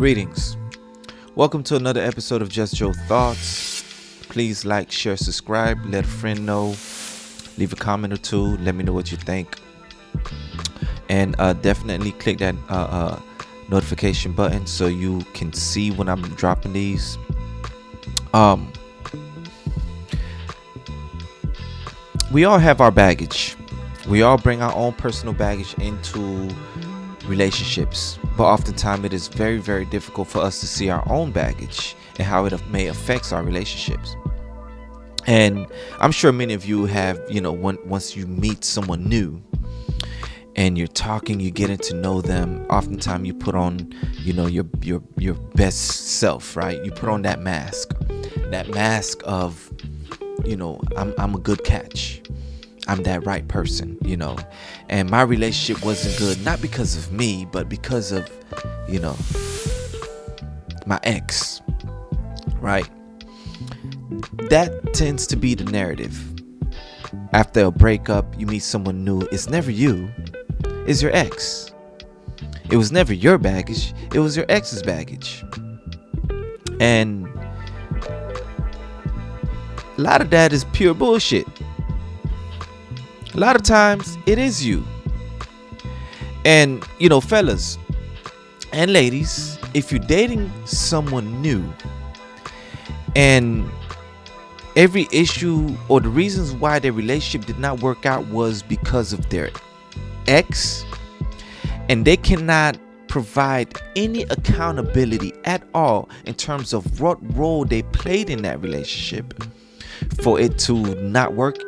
Greetings. Welcome to another episode of Just Joe Thoughts. Please like, share, subscribe, let a friend know, leave a comment or two, let me know what you think. And definitely click that notification button so you can see when I'm dropping these. We all have our baggage. We all bring our own personal baggage into relationships, but oftentimes it is very, very difficult for us to see our own baggage and how it may affect our relationships. And I'm sure many of you have, once you meet someone new and you're talking, you're getting to know them, oftentimes you put on, your best self, right? You put on that mask of, I'm a good catch. I'm that right person, and my relationship wasn't good, not because of me, but because of, my ex, right? That tends to be the narrative. After a breakup, you meet someone new. It's never you, it's your ex. It was never your baggage, it was your ex's baggage. And a lot of that is pure bullshit. A lot of times it is you. And, fellas and ladies, if you're dating someone new and every issue or the reasons why their relationship did not work out was because of their ex, and they cannot provide any accountability at all in terms of what role they played in that relationship for it to not work,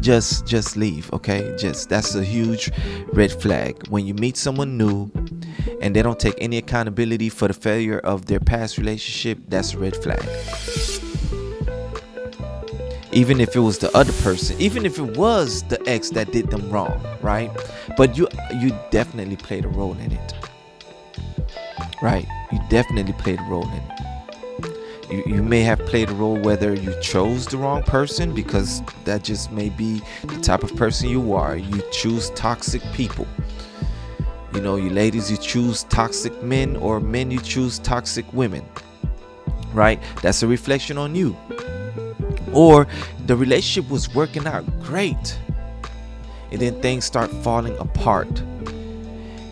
just leave, okay? That's a huge red flag. When you meet someone new and they don't take any accountability for the failure of their past relationship, that's a red flag. Even if it was the other person, even if it was the ex that did them wrong, right? But you definitely played a role in it, right? You definitely played a role in it. You may have played a role whether you chose the wrong person, because that just may be the type of person you are. You choose toxic people. You ladies, you choose toxic men, or men, you choose toxic women, right? That's a reflection on you. Or the relationship was working out great, and then things start falling apart,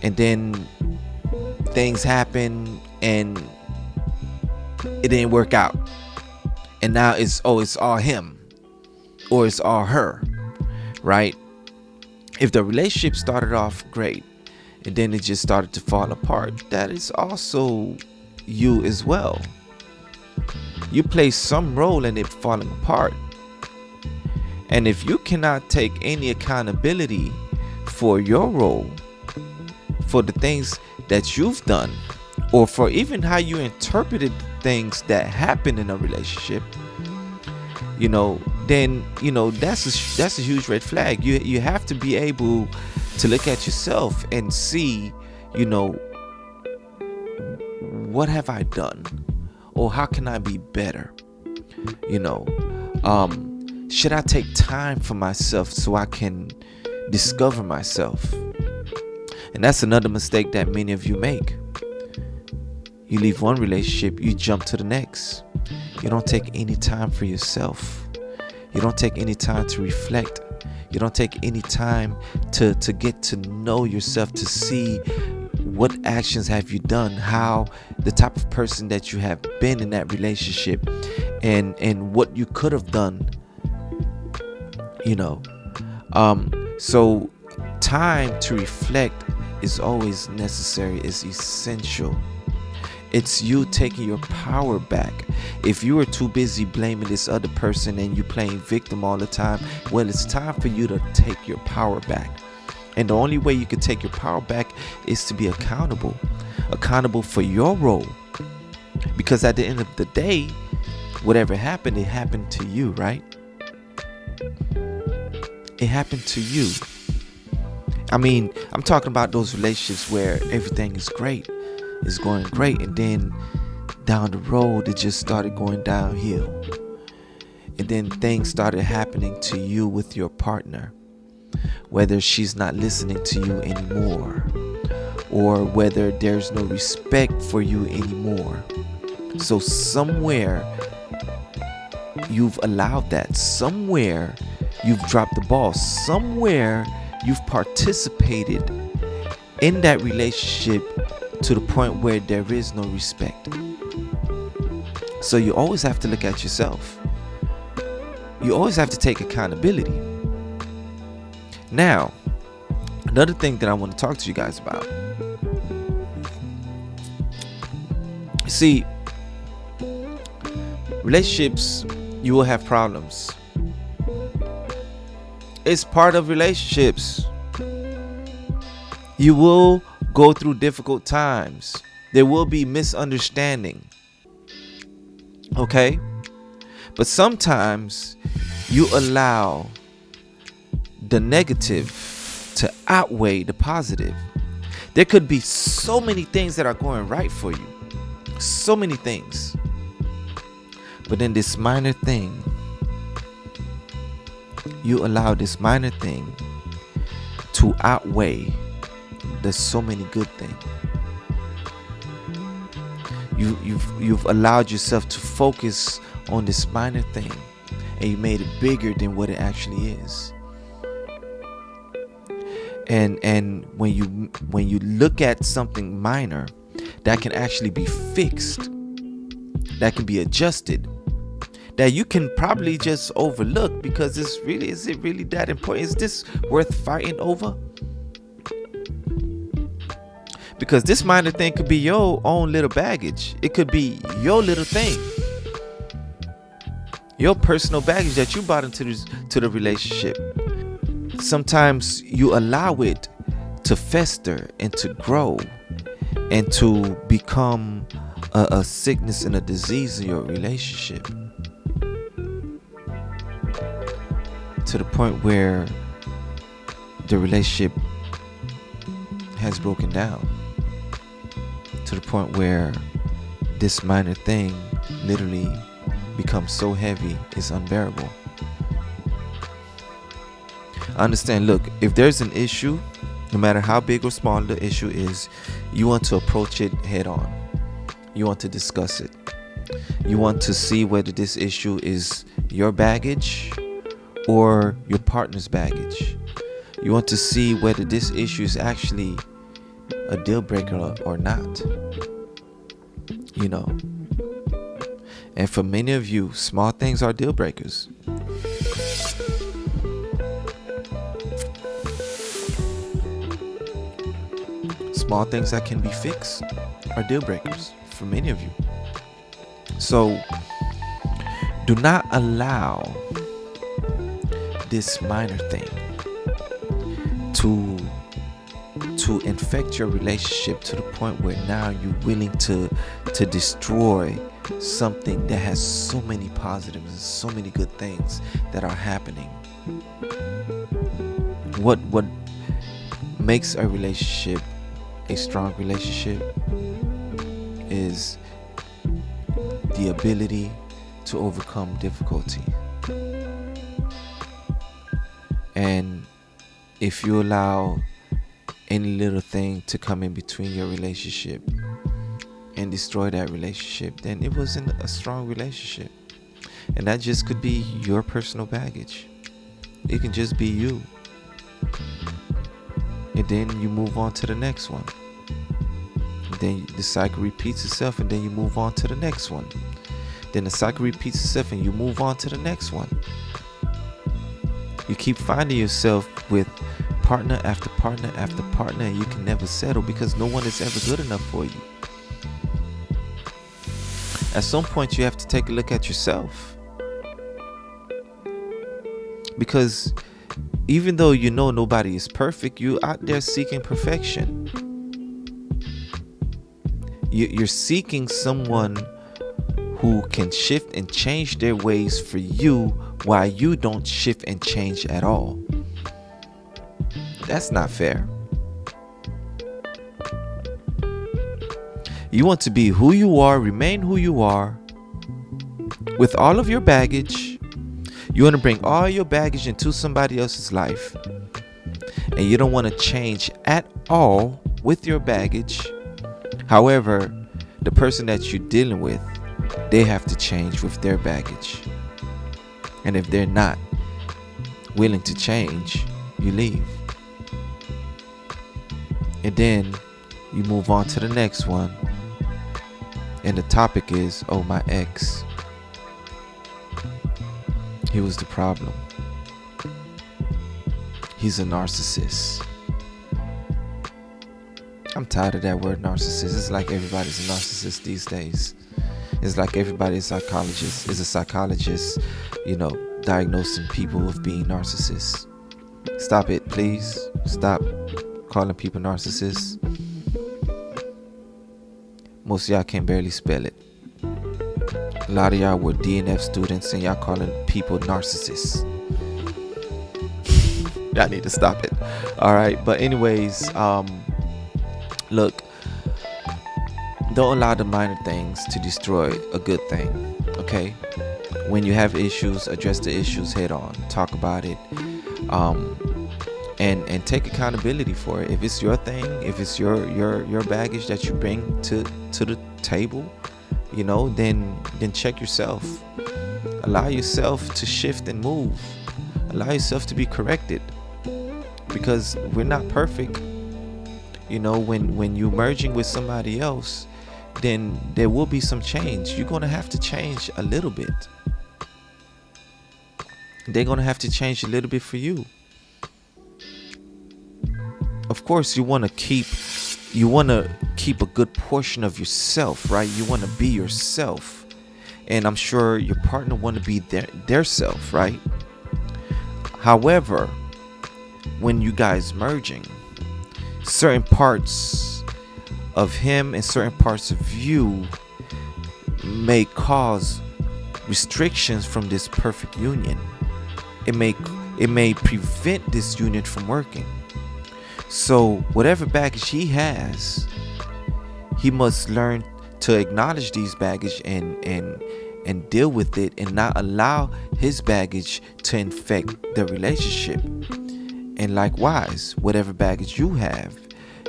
and then things happen and it didn't work out, and now it's all him or it's all her, right? If the relationship started off great and then it just started to fall apart, that is also you as well. You play some role in it falling apart. And if you cannot take any accountability for your role, for the things that you've done, or for even how you interpreted things that happened in a relationship, then that's a huge red flag. You have to be able to look at yourself and see, what have I done, or how can I be better? Should I take time for myself so I can discover myself? And that's another mistake that many of you make. You leave one relationship, you jump to the next. You don't take any time for yourself. You don't take any time to reflect. You don't take any time to get to know yourself, to see what actions have you done, how the type of person that you have been in that relationship, and what you could have done. So time to reflect is always necessary, is essential. It's you taking your power back. If you are too busy blaming this other person and you playing victim all the time, well, it's time for you to take your power back. And the only way you can take your power back is to be accountable for your role. Because at the end of the day, whatever happened, it happened to you, right? It happened to you. I'm talking about those relationships where everything is great. It's going great, and then down the road it just started going downhill, and then things started happening to you with your partner, whether she's not listening to you anymore, or whether there's no respect for you anymore. So somewhere you've allowed that. Somewhere you've dropped the ball. Somewhere you've participated in that relationship to the point where there is no respect. So you always have to look at yourself. You always have to take accountability. Now, another thing that I want to talk to you guys about. See, relationships, you will have problems. It's part of relationships. You will go through difficult times. There will be misunderstanding. Okay? But sometimes you allow the negative to outweigh the positive. There could be so many things that are going right for you. So many things. But then this minor thing, you allow this minor thing to outweigh the so many good things. You've allowed yourself to focus on this minor thing, and you made it bigger than what it actually is. And when you look at something minor that can actually be fixed, that can be adjusted, that you can probably just overlook because is it really that important? Is this worth fighting over? Because this minor thing could be your own little baggage. It could be your little thing, your personal baggage that you brought into the relationship. Sometimes you allow it to fester and to grow and to become a sickness and a disease in your relationship, to the point where the relationship has broken down, to the point where this minor thing literally becomes so heavy it's unbearable. Understand, look, if there's an issue, no matter how big or small the issue is, you want to approach it head on. You want to discuss it. You want to see whether this issue is your baggage or your partner's baggage. You want to see whether this issue is actually a deal breaker or not. You know. And for many of you, small things are deal breakers. Small things that can be fixed are deal breakers for many of you. So do not allow this minor thing to infect your relationship to the point where now you're willing to destroy something that has so many positives and so many good things that are happening. What makes a relationship a strong relationship is the ability to overcome difficulty. And if you allow any little thing to come in between your relationship and destroy that relationship, then it wasn't a strong relationship. And that just could be your personal baggage. It can just be you. And then you move on to the next one. And then the cycle repeats itself, and then you move on to the next one. Then the cycle repeats itself, and you move on to the next one. You keep finding yourself with partner after partner after partner, and you can never settle because no one is ever good enough for you. At some point, you have to take a look at yourself. Because even though you know nobody is perfect, you're out there seeking perfection. You're seeking someone who can shift and change their ways for you while you don't shift and change at all. That's not fair. You want to be who you are, remain who you are, with all of your baggage. You want to bring all your baggage into somebody else's life, and you don't want to change at all with your baggage. However, the person that you're dealing with, they have to change with their baggage. And if they're not willing to change, you leave. And then you move on to the next one. And the topic is, oh, my ex, he was the problem. He's a narcissist. I'm tired of that word narcissist. It's like everybody's a narcissist these days. It's like everybody's a psychologist, diagnosing people with being narcissists. Stop it, please. Stop calling people narcissists. Most of y'all can barely spell it. A lot of y'all were DNF students and y'all calling people narcissists. Y'all need to stop it. Alright, but anyways, look, don't allow the minor things to destroy a good thing. Okay? When you have issues, address the issues head on. Talk about it. And take accountability for it. If it's your thing, if it's your baggage that you bring to the table, then check yourself. Allow yourself to shift and move. Allow yourself to be corrected, because we're not perfect. When you're merging with somebody else, then there will be some change. You're gonna have to change a little bit. They're gonna have to change a little bit for you. Of course, you want to keep a good portion of yourself, right? You want to be yourself, and I'm sure your partner want to be their self, right? However, when you guys merging, certain parts of him and certain parts of you may cause restrictions from this perfect union. It may prevent this union from working. So whatever baggage he has, he must learn to acknowledge these baggage and deal with it, and not allow his baggage to infect the relationship. And likewise, whatever baggage you have,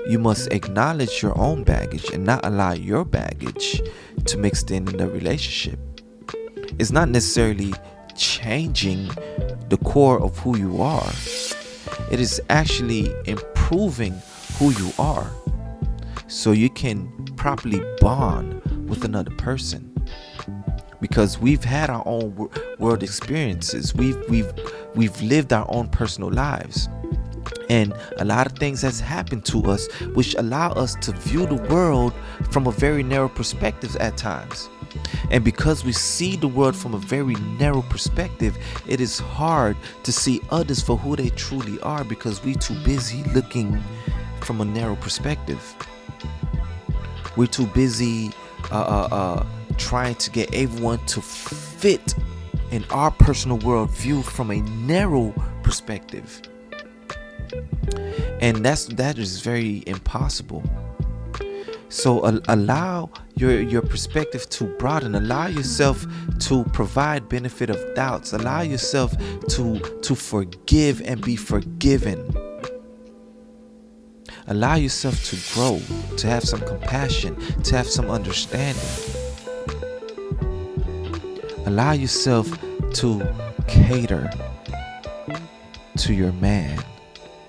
you must acknowledge your own baggage and not allow your baggage to mix in the relationship. It's not necessarily changing the core of who you are. It is actually improving who you are, so you can properly bond with another person. Because we've had our own world experiences, we've lived our own personal lives, and a lot of things has happened to us which allow us to view the world from a very narrow perspective at times. And because we see the world from a very narrow perspective, it is hard to see others for who they truly are, because we're too busy looking from a narrow perspective. We're too busy trying to get everyone to fit in our personal world view from a narrow perspective. And that is very impossible. So allow your perspective to broaden. Allow yourself to provide benefit of doubts. Allow yourself to forgive and be forgiven. Allow yourself to grow, to have some compassion, to have some understanding. Allow yourself to cater to your man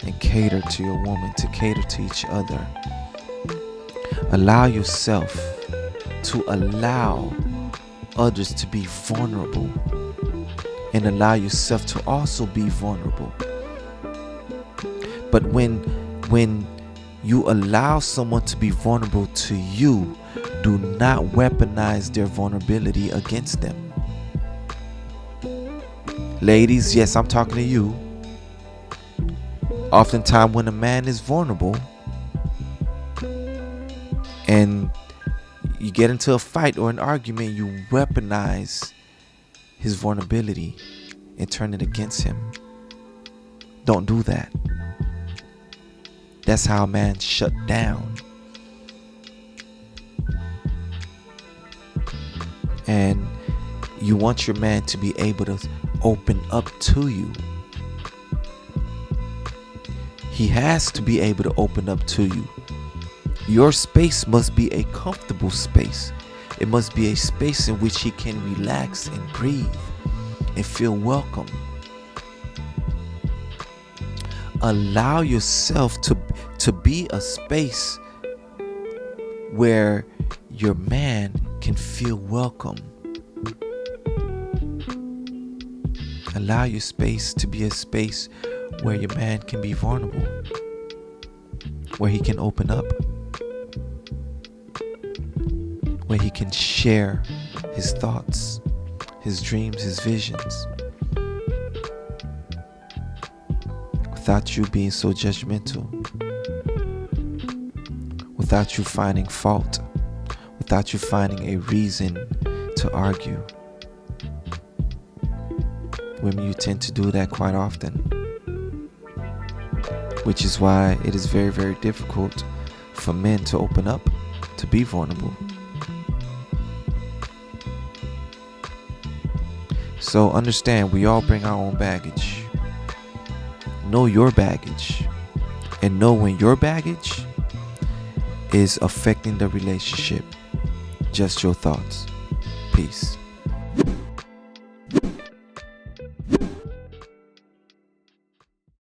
and cater to your woman, to cater to each other. Allow yourself to allow others to be vulnerable, and allow yourself to also be vulnerable. But when you allow someone to be vulnerable to you, do not weaponize their vulnerability against them. Ladies, yes, I'm talking to you. Oftentimes when a man is vulnerable and you get into a fight or an argument, you weaponize his vulnerability and turn it against him. Don't do that. That's how a man shut down. And you want your man to be able to open up to you. He has to be able to open up to you. Your space must be a comfortable space. It must be a space in which he can relax and breathe and feel welcome. Allow yourself to be a space where your man can feel welcome. Allow your space to be a space where your man can be vulnerable, where he can open up, where he can share his thoughts, his dreams, his visions, without you being so judgmental, without you finding fault, without you finding a reason to argue. Women, you tend to do that quite often, which is why it is very, very difficult for men to open up, to be vulnerable. So understand, we all bring our own baggage. Know your baggage, and know when your baggage is affecting the relationship. Just your thoughts. Peace.